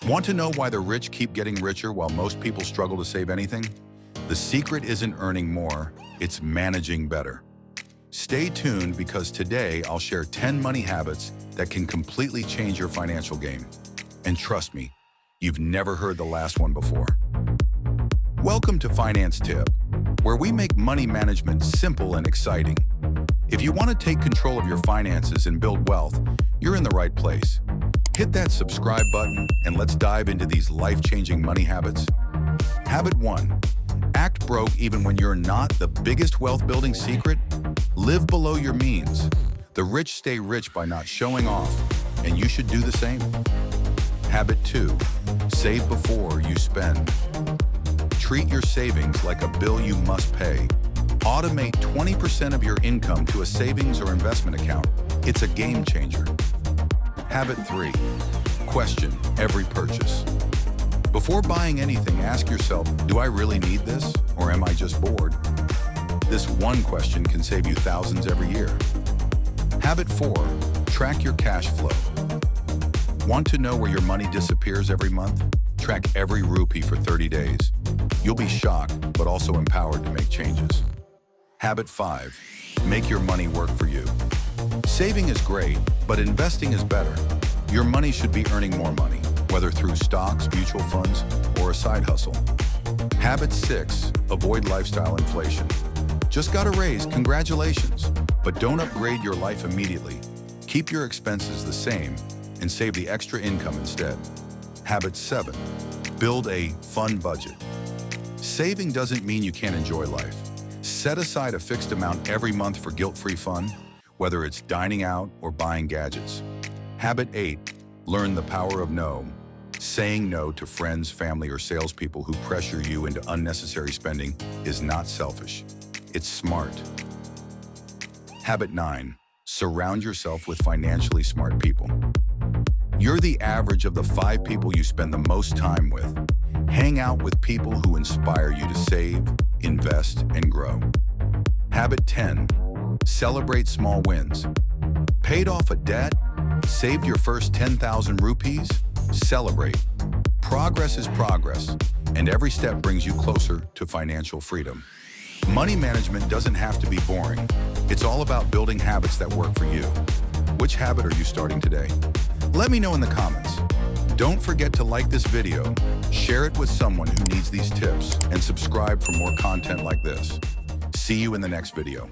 Want to know why the rich keep getting richer while most people struggle to save anything? The secret isn't earning more, it's managing better. Stay tuned because today I'll share 10 money habits that can completely change your financial game. And trust me, you've never heard the last one before. Welcome to Finance Tip, where we make money management simple and exciting. If you want to take control of your finances and build wealth, you're in the right place. Hit that subscribe button and let's dive into these life-changing money habits. Habit 1. Act broke even when you're not. The biggest wealth-building secret? Live below your means. The rich stay rich by not showing off, and you should do the same. Habit 2. Save before you spend. Treat your savings like a bill you must pay. Automate 20% of your income to a savings or investment account. It's a game changer. Habit 3. Question every purchase. Before buying anything, ask yourself, do I really need this, or am I just bored? This one question can save you thousands every year. Habit 4. Track your cash flow. Want to know where your money disappears every month? Track every rupee for 30 days. You'll be shocked, but also empowered to make changes. Habit 5. Make your money work for you. Saving is great, but investing is better. Your money should be earning more money, whether through stocks, mutual funds, or a side hustle. Habit 6. Avoid lifestyle inflation. Just got a raise, congratulations, but don't upgrade your life immediately. Keep your expenses the same and save the extra income instead. Habit 7. Build a fun budget. Saving doesn't mean you can't enjoy life. Set aside a fixed amount every month for guilt-free fun, whether it's dining out or buying gadgets. Habit 8. Learn the power of no. Saying no to friends, family, or salespeople who pressure you into unnecessary spending is not selfish. It's smart. Habit 9. Surround yourself with financially smart people. You're the average of the 5 people you spend the most time with. Hang out with people who inspire you to save, invest, and grow. Habit 10. Celebrate small wins. Paid off a debt? Saved your first 10,000 rupees? Celebrate. Progress is progress, and every step brings you closer to financial freedom. Money management doesn't have to be boring. It's all about building habits that work for you. Which habit are you starting today? Let me know in the comments. Don't forget to like this video, share it with someone who needs these tips, and subscribe for more content like this. See you in the next video.